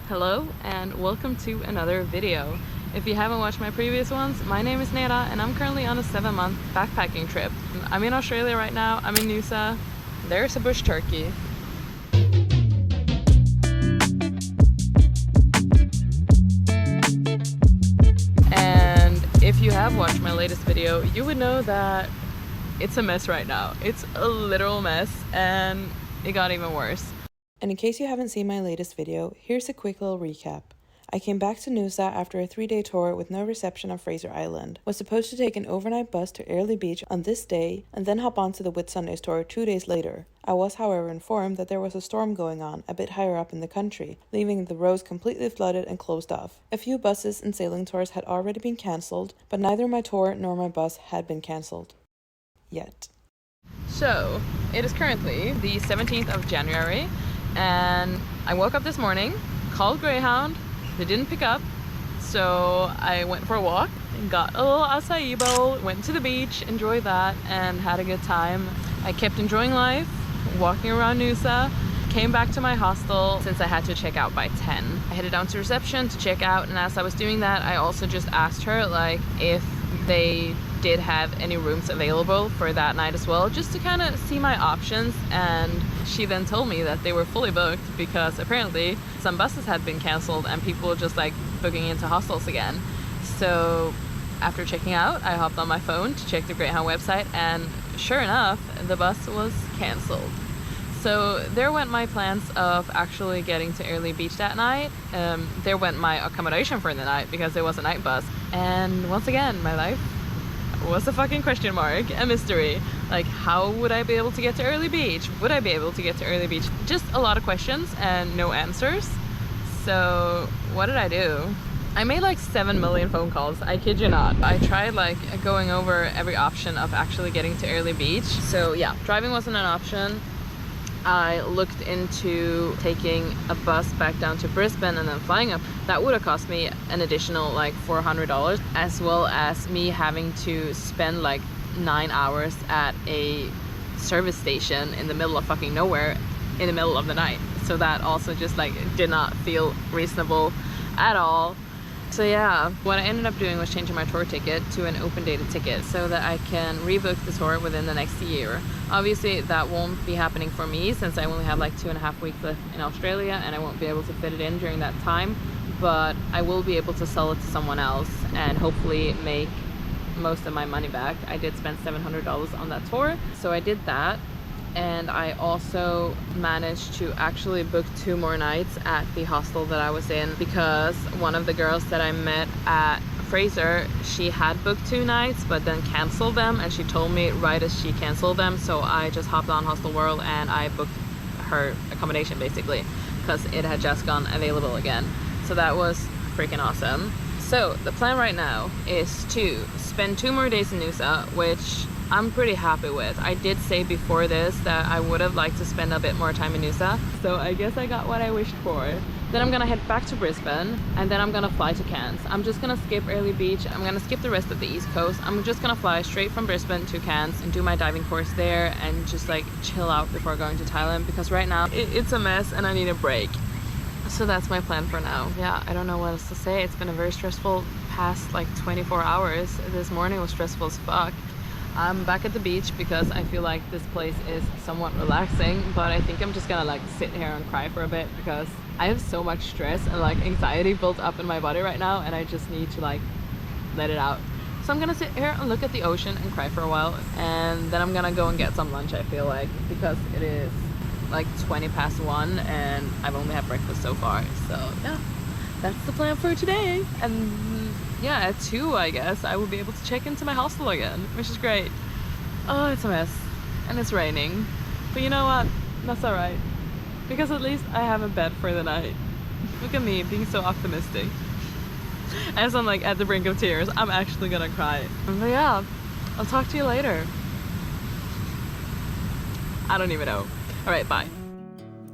Hello and welcome to another video. If you haven't watched my previous ones, my name is Nera and I'm currently on a 7-month backpacking trip. I'm in Australia right now, I'm in Noosa. There's a bush turkey. And if you have watched my latest video, you would know that it's a mess right now. It's a literal mess and it got even worse. And in case you haven't seen my latest video, here's a quick little recap. I came back to Noosa after a 3-day tour with no reception on Fraser Island, was supposed to take an overnight bus to Airlie Beach on this day, and then hop onto the Whitsundays tour 2 days later. I was however informed that there was a storm going on a bit higher up in the country, leaving the roads completely flooded and closed off. A few buses and sailing tours had already been cancelled, but neither my tour nor my bus had been cancelled. Yet. So, it is currently the 17th of January. And I woke up this morning, called Greyhound, they didn't pick up, so I went for a walk and got a little acai bowl, went to the beach, enjoyed that, and had a good time. I kept enjoying life, walking around Noosa, came back to my hostel since I had to check out by 10. I headed down to reception to check out, and as I was doing that, I also just asked her like if they did have any rooms available for that night as well, just to kind of see my options. And she then told me that they were fully booked because apparently some buses had been cancelled and people were just like booking into hostels again. So after checking out, I hopped on my phone to check the Greyhound website, and sure enough, the bus was cancelled. So there went my plans of actually getting to Airlie Beach that night. There went my accommodation for the night because there was a night bus. And once again, my life was a fucking question mark, a mystery. Like, how would I be able to get to Airlie Beach? Would I be able to get to Airlie Beach? Just a lot of questions and no answers. So what did I do? I made like 7 million phone calls, I kid you not. I tried like going over every option of actually getting to Airlie Beach. So yeah, driving wasn't an option. I looked into taking a bus back down to Brisbane and then flying up. That would have cost me an additional like $400, as well as me having to spend like 9 hours at a service station in the middle of fucking nowhere in the middle of the night. So that also just like did not feel reasonable at all. So yeah, what I ended up doing was changing my tour ticket to an open dated ticket so that I can rebook the tour within the next year. Obviously that won't be happening for me since I only have like 2.5 weeks left in Australia and I won't be able to fit it in during that time, but I will be able to sell it to someone else and hopefully make most of my money back. I did spend $700 on that tour, so I did that. And I also managed to actually book 2 more nights at the hostel that I was in, because one of the girls that I met at Fraser, she had booked 2 nights but then canceled them, and she told me right as she canceled them. So I just hopped on Hostel World and I booked her accommodation basically because it had just gone available again. So that was freaking awesome. So the plan right now is to spend 2 more days in Noosa, which I'm pretty happy with. I did say before this that I would have liked to spend a bit more time in Noosa, so I guess I got what I wished for. Then I'm gonna head back to Brisbane and then I'm gonna fly to Cairns. I'm just gonna skip Airlie Beach. I'm gonna skip the rest of the East Coast. I'm just gonna fly straight from Brisbane to Cairns and do my diving course there and just like chill out before going to Thailand, because right now it's a mess and I need a break. So that's my plan for now. Yeah, I don't know what else to say. It's been a very stressful past like 24 hours. This morning was stressful as fuck. I'm back at the beach because I feel like this place is somewhat relaxing, but I think I'm just gonna like sit here and cry for a bit because I have so much stress and like anxiety built up in my body right now, and I just need to like let it out. So I'm gonna sit here and look at the ocean and cry for a while, and then I'm gonna go and get some lunch, I feel like, because it is like 1:20 and I've only had breakfast so far. So yeah, that's the plan for today. And yeah, at 2 I guess I will be able to check into my hostel again, which is great. Oh, it's a mess and it's raining, but you know what, that's alright, because at least I have a bed for the night. Look at me being so optimistic. As I'm like at the brink of tears, I'm actually gonna cry. But yeah, I'll talk to you later. I don't even know. Alright, bye.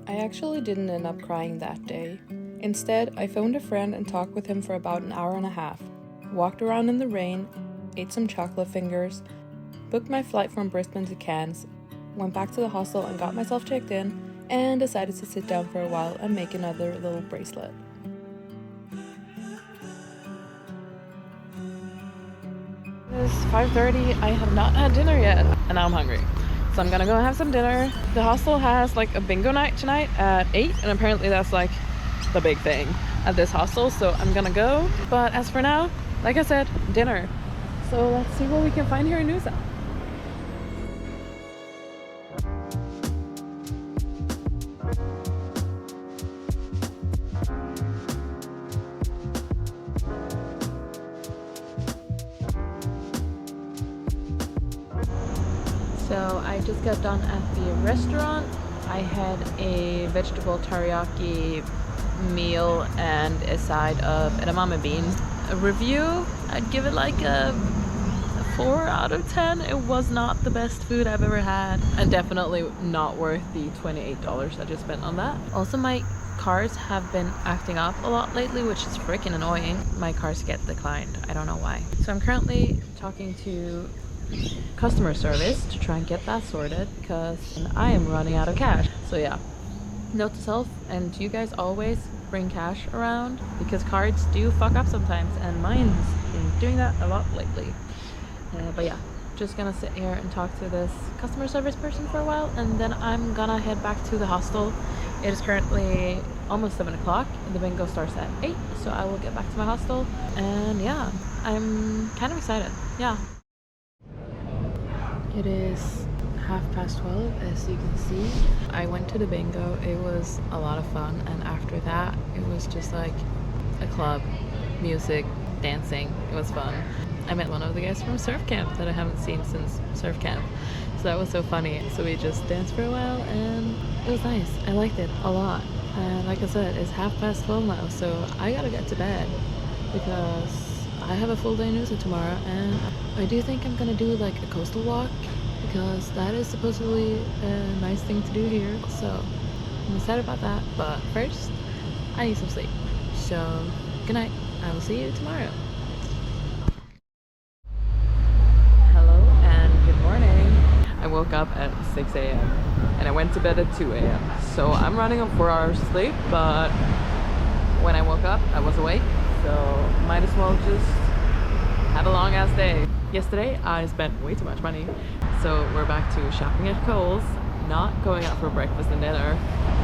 I actually didn't end up crying that day. Instead, I phoned a friend and talked with him for about an hour and a half. Walked around in the rain, ate some chocolate fingers, booked my flight from Brisbane to Cairns, went back to the hostel and got myself checked in, and decided to sit down for a while and make another little bracelet. It's 5:30. I have not had dinner yet, and now I'm hungry. So I'm gonna go have some dinner. The hostel has like a bingo night tonight at 8, and apparently that's like the big thing at this hostel. So I'm gonna go. But as for now, like I said, dinner. So let's see what we can find here in Noosa. So I just got done at the restaurant. I had a vegetable teriyaki meal and a side of edamame beans. A review, I'd give it like a 4 out of 10. It was not the best food I've ever had, and definitely not worth the $28 I just spent on that. Also, my cars have been acting up a lot lately, which is freaking annoying. My cars get declined. I don't know why. So I'm currently talking to customer service to try and get that sorted because I am running out of cash. So yeah, note to self, and you guys always bring cash around because cards do fuck up sometimes, and mine's been doing that a lot lately. But yeah, just gonna sit here and talk to this customer service person for a while, and then I'm gonna head back to the hostel. It is currently almost 7 o'clock and the bingo starts at 8, so I will get back to my hostel. And yeah, I'm kind of excited. Yeah. It is 12:30, as you can see. I went to the bingo. It was a lot of fun, and after that it was just like a club, music, dancing. It was fun. I met one of the guys from surf camp that I haven't seen since surf camp, so that was so funny. So we just danced for a while and it was nice. I liked it a lot. And like I said, it's 12:30 now, so I gotta get to bed because I have a full day in Noosa tomorrow, and I do think I'm gonna do like a coastal walk because that is supposedly a nice thing to do here. So I'm excited about that. But first, I need some sleep. So good night. I will see you tomorrow. Hello and good morning. I woke up at 6 a.m. and I went to bed at 2 a.m. So I'm running on 4 hours sleep, but when I woke up, I was awake. So might as well just have a long ass day. Yesterday, I spent way too much money. So we're back to shopping at Kohl's, not going out for breakfast and dinner.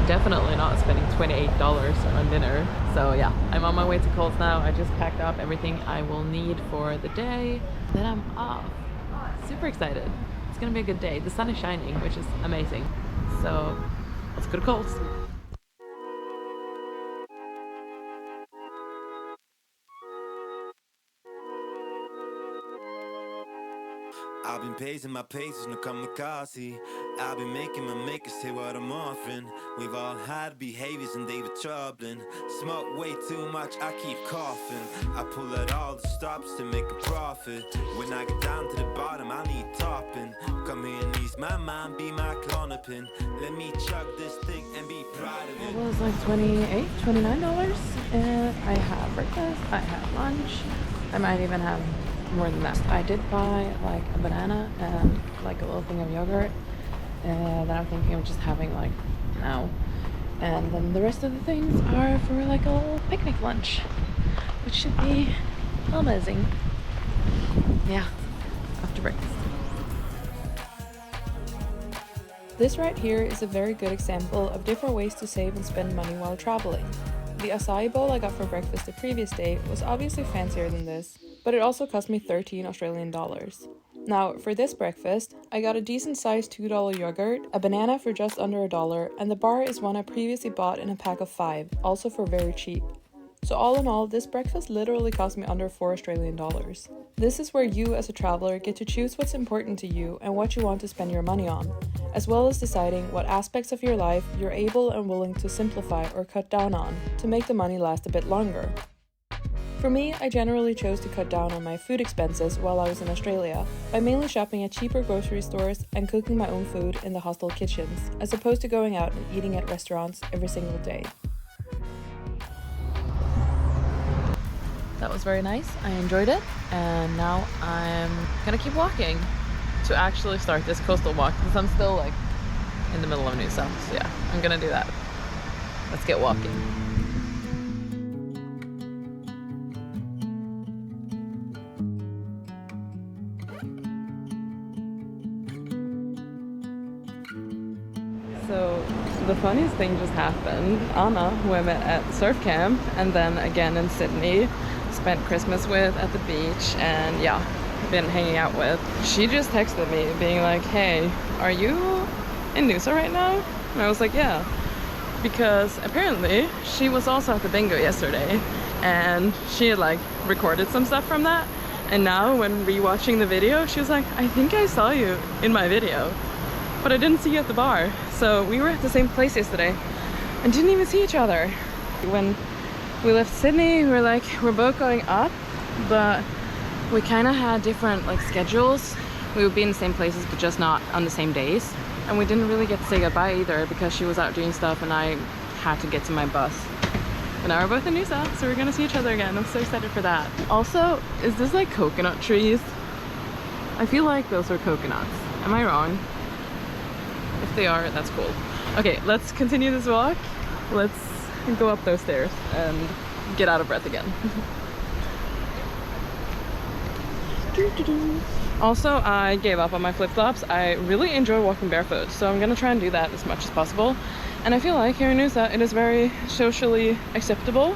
Definitely not spending $28 on dinner. So yeah, I'm on my way to Kohl's now. I just packed up everything I will need for the day. Then I'm off. Super excited. It's gonna be a good day. The sun is shining, which is amazing. So let's go to Kohl's. I've been pacing my paces, no kamikaze. I've been making my makers say what I'm offering. We've all had behaviors and they were troubling. Smoke way too much, I keep coughing. I pull out all the stops to make a profit. When I get down to the bottom, I need topping. Come here and ease my mind, be my clonopin. Let me chug this thing and be proud of it. It was like $28, $29. And I have breakfast, I have lunch. I might even have more than that. I did buy like a banana and like a little thing of yogurt that I'm thinking of just having like now. And then the rest of the things are for like a little picnic lunch, which should be amazing. Yeah, after breakfast. This right here is a very good example of different ways to save and spend money while traveling. The acai bowl I got for breakfast the previous day was obviously fancier than this, but it also cost me 13 Australian dollars. Now, for this breakfast, I got a decent sized $2 yogurt, a banana for just under $1, and the bar is one I previously bought in a pack of 5, also for very cheap. So all in all, this breakfast literally cost me under 4 Australian dollars. This is where you as a traveler get to choose what's important to you and what you want to spend your money on, as well as deciding what aspects of your life you're able and willing to simplify or cut down on to make the money last a bit longer. For me, I generally chose to cut down on my food expenses while I was in Australia by mainly shopping at cheaper grocery stores and cooking my own food in the hostel kitchens, as opposed to going out and eating at restaurants every single day. That was very nice. I enjoyed it, and now I'm gonna keep walking to actually start this coastal walk because I'm still like in the middle of Noosa. So yeah, I'm gonna do that. Let's get walking. So the funniest thing just happened. Anna, who I met at surf camp and then again in Sydney, spent Christmas with at the beach and yeah, been hanging out with. She just texted me being like, hey, are you in Noosa right now? And I was like, yeah. Because apparently she was also at the bingo yesterday and she had like recorded some stuff from that. And now when rewatching the video, she was like, I think I saw you in my video, but I didn't see you at the bar. So we were at the same place yesterday and didn't even see each other. When we left Sydney, we were like, we're both going up, but we kind of had different like schedules. We would be in the same places, but just not on the same days. And we didn't really get to say goodbye either because she was out doing stuff and I had to get to my bus. But now we're both in Noosa, so we're gonna see each other again. I'm so excited for that. Also, is this like coconut trees? I feel like those are coconuts. Am I wrong? If they are, that's cool. Okay, let's continue this walk. Let's go up those stairs and get out of breath again. Also, I gave up on my flip-flops. I really enjoy walking barefoot, so I'm gonna try and do that as much as possible. And I feel like here in Noosa, it is very socially acceptable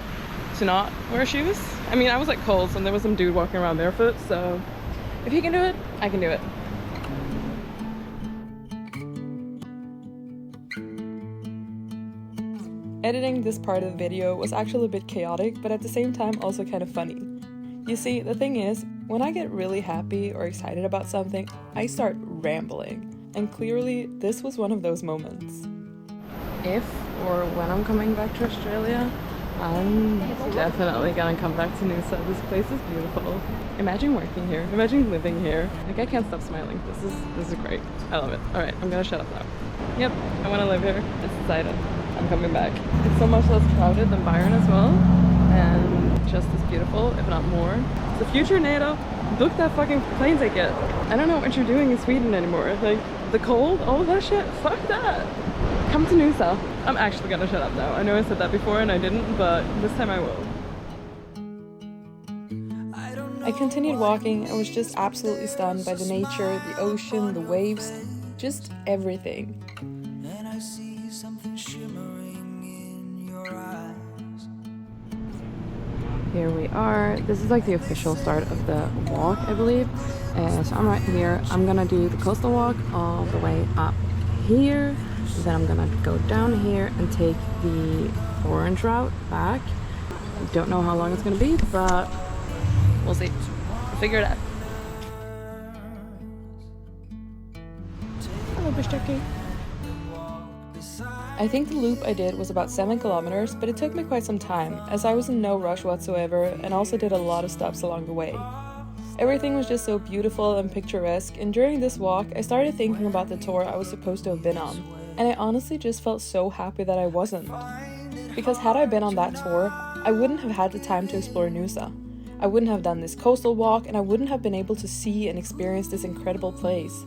to not wear shoes. I mean, I was at Kohl's and there was some dude walking around barefoot, so if he can do it, I can do it. Editing this part of the video was actually a bit chaotic, but at the same time also kind of funny. You see, the thing is, when I get really happy or excited about something, I start rambling. And clearly, this was one of those moments. If or when I'm coming back to Australia, I'm definitely gonna come back to Noosa. This place is beautiful. Imagine working here. Imagine living here. Like, I can't stop smiling. This is great. I love it. Alright, I'm gonna shut up now. Yep, I wanna live here. It's decided. I'm coming back. It's so much less crowded than Byron as well. And just as beautiful, if not more. The future NATO, book that fucking plane ticket. I don't know what you're doing in Sweden anymore. Like, the cold, all of that shit, fuck that. Come to Noosa. I'm actually gonna shut up now. I know I said that before and I didn't, but this time I will. I continued walking and was just absolutely stunned by the nature, the ocean, the waves, just everything. And I see something shimmering in your eyes. Here we are. This is like the official start of the walk, I believe. So I'm right here. I'm gonna do the coastal walk all the way up here. Then I'm gonna go down here and take the orange route back. Don't know how long it's gonna be, but we'll see. We'll figure it out. Hello, Bishaki. I think the loop I did was about 7 kilometers, but it took me quite some time, as I was in no rush whatsoever and also did a lot of stops along the way. Everything was just so beautiful and picturesque, and during this walk, I started thinking about the tour I was supposed to have been on. And I honestly just felt so happy that I wasn't. Because had I been on that tour, I wouldn't have had the time to explore Noosa. I wouldn't have done this coastal walk, and I wouldn't have been able to see and experience this incredible place.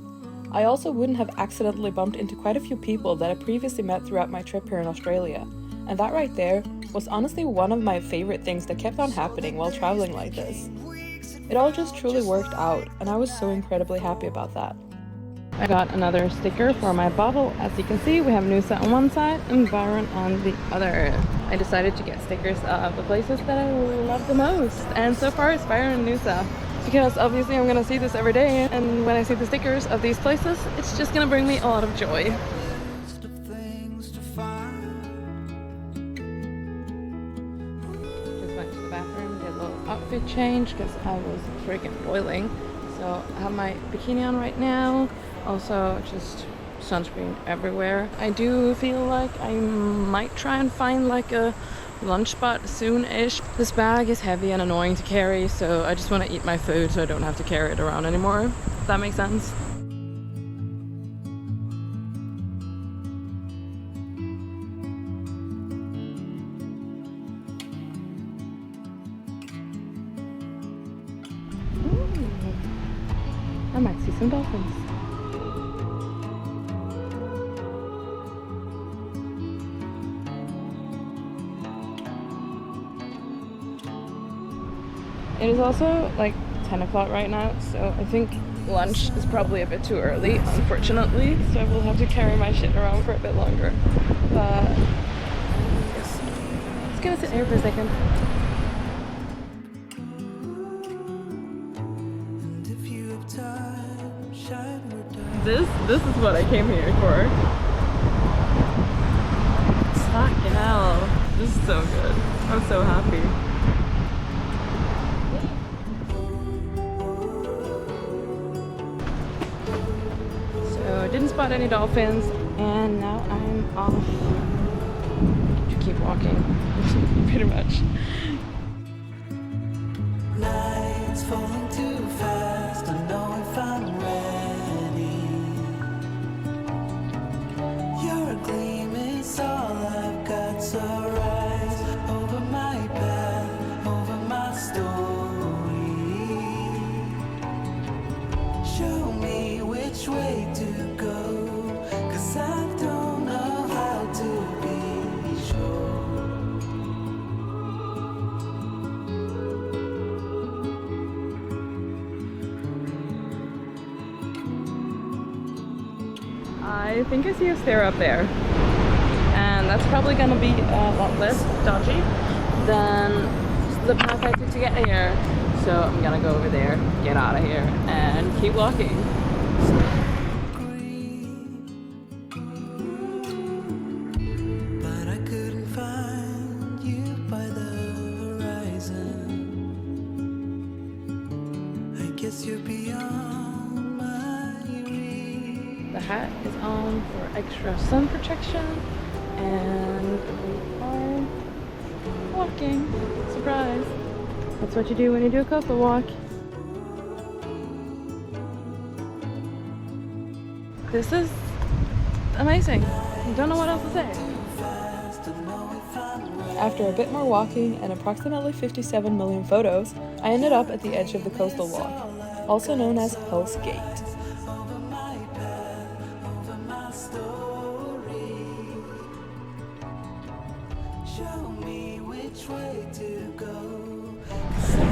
I also wouldn't have accidentally bumped into quite a few people that I previously met throughout my trip here in Australia. And that right there was honestly one of my favorite things that kept on happening while traveling like this. It all just truly worked out, and I was so incredibly happy about that. I got another sticker for my bottle. As you can see, we have Noosa on one side and Byron on the other. I decided to get stickers of the places that I love the most. And so far it's Byron and Noosa. Because obviously I'm gonna see this every day, and when I see the stickers of these places, it's just gonna bring me a lot of joy. Just went to the bathroom, did a little outfit change because I was freaking boiling. So I have my bikini on right now. Also, just sunscreen everywhere. I do feel like I might try and find like a lunch spot soon-ish. This bag is heavy and annoying to carry, so I just want to eat my food so I don't have to carry it around anymore. If that makes sense. Ooh, I might see some dolphins. It is also like 10 o'clock right now, so I think lunch is probably a bit too early, unfortunately, so I will have to carry my shit around for a bit longer. But yes, let's go sit here for a second. This is what I came here for. Fucking hell, this is so good. I'm so happy. So didn't spot any dolphins, and now I'm off to keep walking, pretty much. Nights falling too fast, I know if I'm ready. You're a gleam, it's all I've got, so rise over my path, over my story. Show me which way to go, 'cause I don't know how to be sure. I think I see a stair up there, and that's probably gonna be a lot less dodgy than the path I took to get here. So I'm gonna go over there, get out of here, and keep walking. But I couldn't find you by the horizon. I guess you're beyond my reach. The hat is on for extra sun protection, and we are walking. Surprise! That's what you do when you do a coastal walk. This is amazing. I don't know what else to say. After a bit more walking and approximately 57 million photos, I ended up at the edge of the coastal walk, also known as Hell's Gate.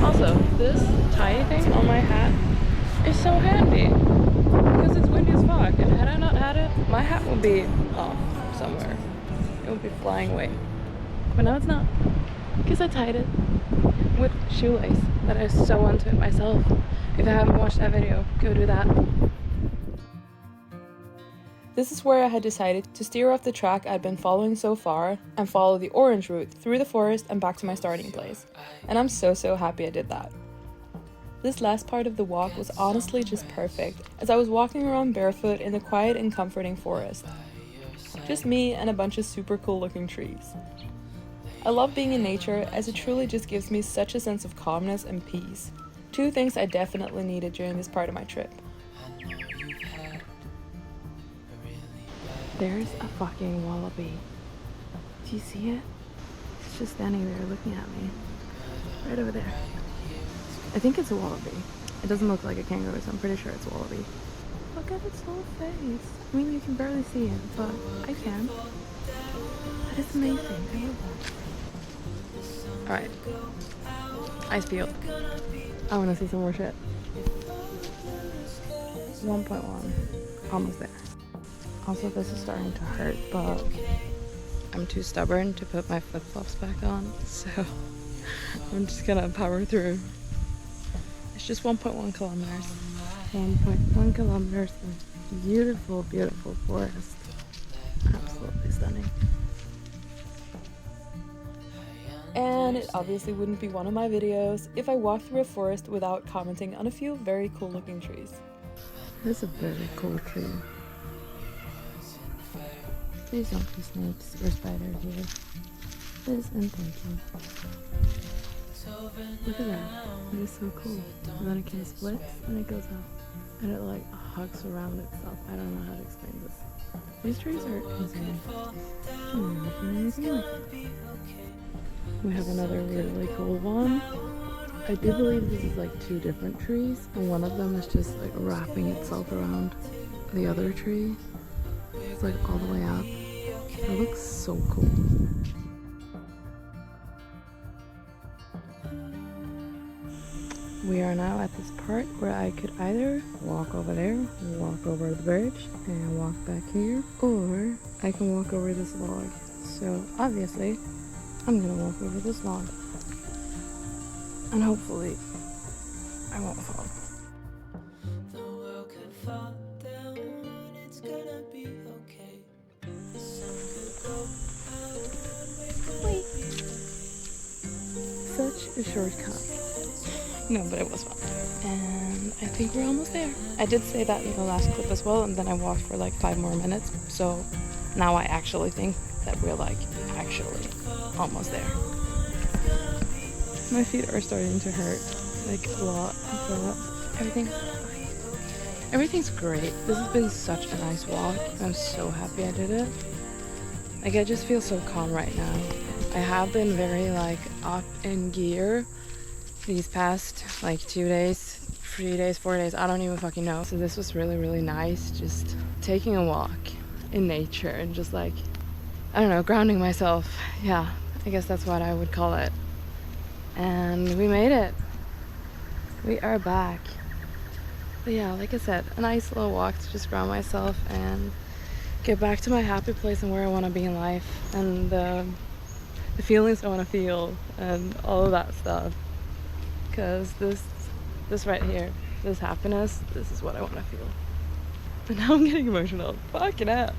Also, this tie thing on my hat is so handy because it's windy as fuck, and had I not had it, my hat would be off somewhere. It would be flying away. But now it's not, because I tied it with shoelace that I sew onto it myself. If you haven't watched that video, go do that. This is where I had decided to steer off the track I'd been following so far and follow the orange route through the forest and back to my starting place. And I'm so happy I did that. This last part of the walk was honestly just perfect, as I was walking around barefoot in the quiet and comforting forest. Just me and a bunch of super cool looking trees. I love being in nature, as it truly just gives me such a sense of calmness and peace. Two things I definitely needed during this part of my trip. There's a fucking wallaby. Do you see it? It's just standing there looking at me. Right over there. I think it's a wallaby. It doesn't look like a kangaroo, so I'm pretty sure it's a wallaby. Look at its little face. I mean, you can barely see it, but I can. That is amazing. I love that. Alright. Ice field. I want to see some more shit. 1.1. Almost there. Also, this is starting to hurt, but I'm too stubborn to put my flip-flops back on, so I'm just gonna power through. It's just 1.1 kilometers. 1.1 kilometers of beautiful, beautiful forest. Absolutely stunning. And it obviously wouldn't be one of my videos if I walked through a forest without commenting on a few very cool looking trees. This is a very cool tree. Please don't be snakes or spiders here. Please and thank you. Look at that. It is so cool. And then it kind of splits and it goes out. And it like hugs around itself. I don't know how to explain this. These trees are insane. I've never seen anything like it. We have another really cool one. I do believe this is like two different trees. And one of them is just like wrapping itself around the other tree. It's like all the way up. It looks so cool. We are now at this part where I could either walk over there, walk over the bridge, and walk back here, or I can walk over this log. So obviously, I'm gonna walk over this log. And hopefully, I won't fall. The world could fall down, it's gonna be okay. The sun could go out, we're gonna be Such a shortcut. No, but it was fun. And I think we're almost there. I did say that in the last clip as well, and then I walked for like 5 more minutes. So now I actually think that we're like actually almost there. My feet are starting to hurt like a lot, but everything's great. This has been such a nice walk. I'm so happy I did it. Like I just feel so calm right now. I have been very like up in gear these past like 2 days, 3 days, 4 days, I don't even fucking know. So this was really, really nice, just taking a walk in nature and just like, I don't know, grounding myself. Yeah, I guess that's what I would call it. And we made it. We are back. But yeah, like I said, a nice little walk to just ground myself and get back to my happy place and where I want to be in life and the feelings I want to feel and all of that stuff. Because this right here, this happiness, this is what I want to feel. And now I'm getting emotional. Fucking hell.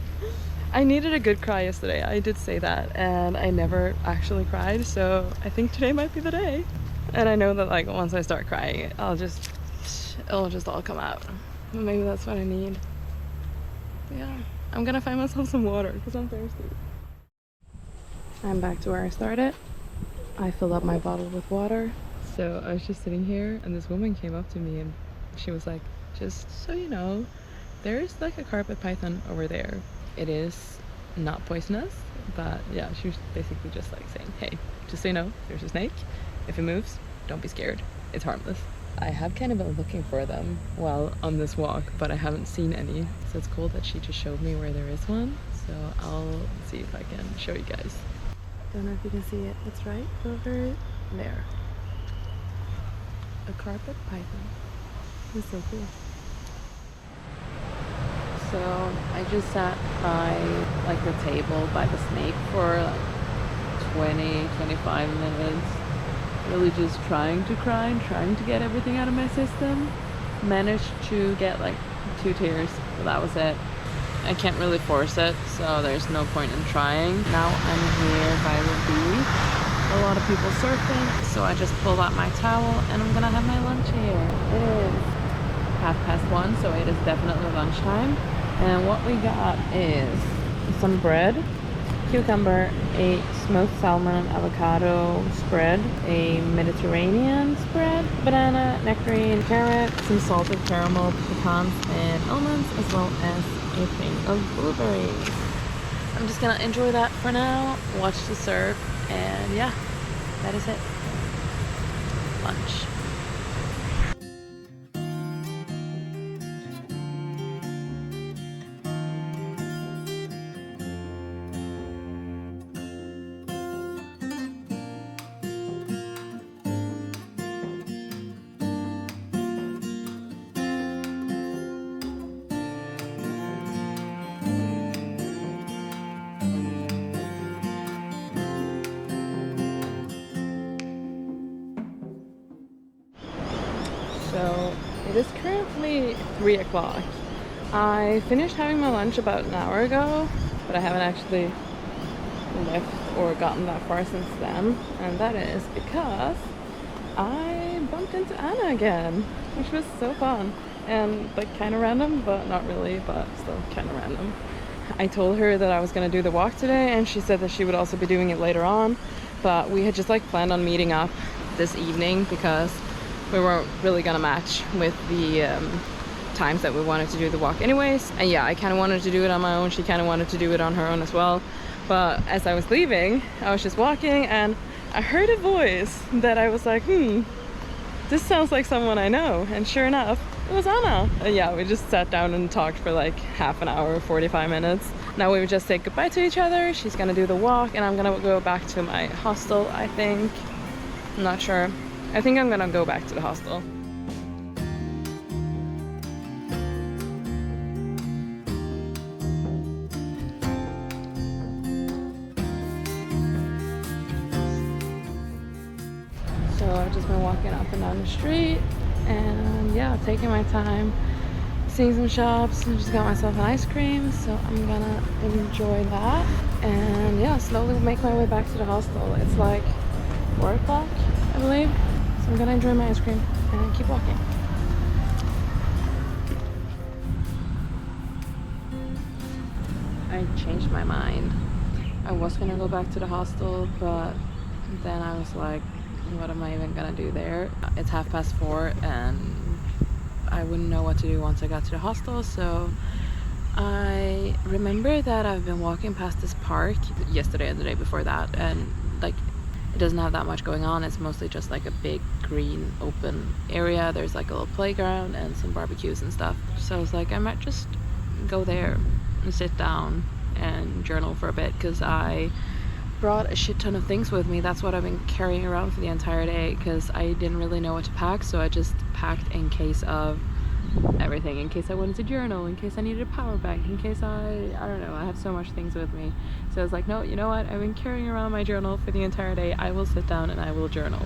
I needed a good cry yesterday. I did say that, and I never actually cried, so I think today might be the day. And I know that like once I start crying, it'll just all come out. Maybe that's what I need. But yeah, I'm gonna find myself some water because I'm thirsty. I'm back to where I started. I filled up my bottle with water. So I was just sitting here and this woman came up to me and she was like, just so you know, there's like a carpet python over there. It is not poisonous, but yeah, she was basically just like saying, hey, just so you know, there's a snake. If it moves, don't be scared. It's harmless. I have kind of been looking for them while on this walk, but I haven't seen any. So it's cool that she just showed me where there is one. So I'll see if I can show you guys. Don't know if you can see it. It's right over there. A carpet python. It's so cool. So I just sat by like the table by the snake for like 20-25 minutes. Really just trying to cry and trying to get everything out of my system. Managed to get like 2 tears, but that was it. I can't really force it, so there's no point in trying. Now I'm here by the beach. A lot of people surfing, so I just pulled out my towel and I'm gonna have my lunch here. It is 1:30, so it is definitely lunchtime. And what we got is some bread, cucumber, a smoked salmon avocado spread, a Mediterranean spread, banana, nectarine, carrot, some salted caramel, pecans, and almonds, as well as a thing of blueberries. I'm just gonna enjoy that for now, watch the surf, and yeah, that is it. Lunch. So it is currently 3 o'clock. I finished having my lunch about an hour ago, but I haven't actually left or gotten that far since then. And that is because I bumped into Anna again, which was so fun. And like kind of random, but not really, but still kind of random. I told her that I was going to do the walk today, and she said that she would also be doing it later on. But we had just like planned on meeting up this evening because we weren't really gonna match with the times that we wanted to do the walk anyways. And yeah, I kind of wanted to do it on my own. She kind of wanted to do it on her own as well. But as I was leaving, I was just walking and I heard a voice that I was like, this sounds like someone I know. And sure enough, it was Anna. And yeah, we just sat down and talked for like half an hour, 45 minutes. Now we would just say goodbye to each other. She's gonna do the walk and I'm gonna go back to my hostel, I think. I'm not sure. I think I'm gonna go back to the hostel. So I've just been walking up and down the street and yeah, taking my time, seeing some shops, and just got myself an ice cream, so I'm gonna enjoy that and yeah, slowly make my way back to the hostel. It's like 4 o'clock, I believe, so I'm gonna enjoy my ice cream and keep walking. I changed my mind. I was gonna go back to the hostel, but then I was like, what am I even gonna do there? It's 4:30 and I wouldn't know what to do once I got to the hostel, so I remember that I've been walking past this park yesterday and the day before that, and like it doesn't have that much going on. It's mostly just like a big green open area. There's like a little playground and some barbecues and stuff. So I was like, I might just go there and sit down and journal for a bit, because I brought a shit ton of things with me. That's what I've been carrying around for the entire day, because I didn't really know what to pack, so I just packed in case of everything, in case I wanted to journal, in case I needed a power bank, in case I don't know, I have so much things with me. So I was like, no, you know what, I've been carrying around my journal for the entire day, I will sit down and I will journal.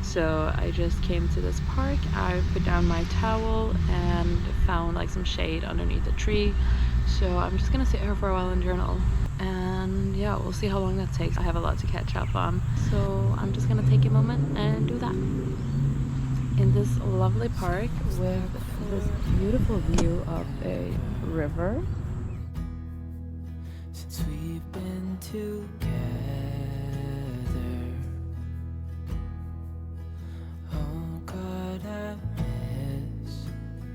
So I just came to this park, I put down my towel and found like some shade underneath a tree. So I'm just gonna sit here for a while and journal, and yeah, we'll see how long that takes. I have a lot to catch up on, so I'm just gonna take a moment and do that in this lovely park with this beautiful view of a river. Since we've been together, oh God, I miss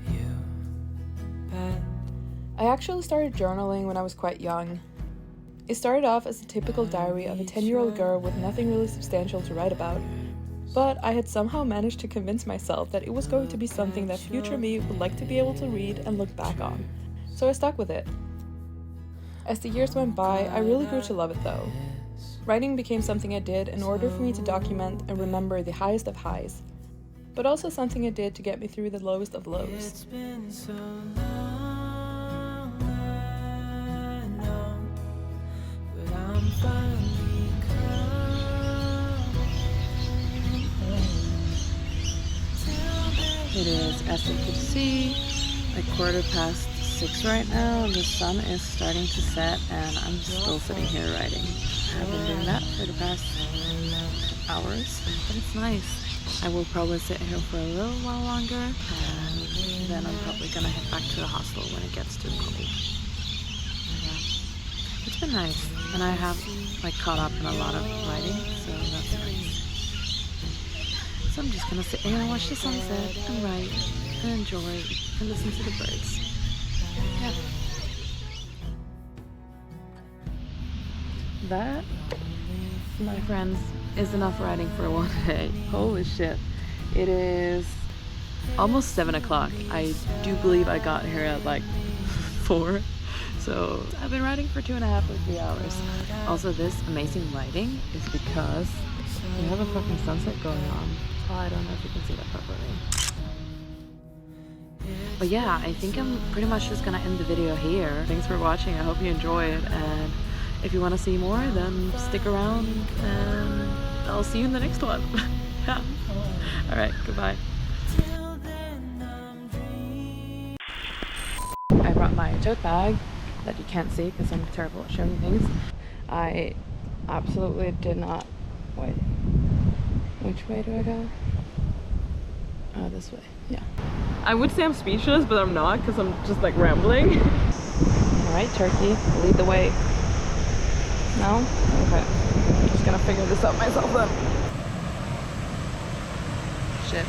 you bad. I actually started journaling when I was quite young. It started off as a typical diary of a 10-year-old girl with nothing really substantial to write about. But I had somehow managed to convince myself that it was going to be something that future me would like to be able to read and look back on. So I stuck with it. As the years went by, I really grew to love it though. Writing became something I did in order for me to document and remember the highest of highs, but also something I did to get me through the lowest of lows. It's been so long, I know, but I'm finally coming. It is, as you can see, like 6:15 right now, and the sun is starting to set, and I'm still sitting here writing. I've been doing that for the past hours, but it's nice. I will probably sit here for a little while longer, and then I'm probably gonna head back to the hostel when it gets too cold. Yeah, it's been nice, and I have like caught up in a lot of writing, so that's nice. So I'm just gonna sit here and watch the sunset and write and enjoy and listen to the birds. Yeah. That, my friends, is enough writing for one day. Holy shit. It is almost 7 o'clock. I do believe I got here at like 4. So I've been writing for 2.5 or 3 hours. Also, this amazing lighting is because we have a fucking sunset going on. Oh, I don't know if you can see that properly. But yeah, I think I'm pretty much just gonna end the video here. Thanks for watching, I hope you enjoyed, and if you want to see more, then stick around and I'll see you in the next one. Yeah. Alright, goodbye. I brought my tote bag that you can't see because I'm terrible at showing things. I absolutely did not... Wait. Which way do I go? Oh, this way. Yeah. I would say I'm speechless, but I'm not because I'm just like rambling. Alright, turkey, lead the way. No? Okay. I'm just gonna figure this out myself then. Shit.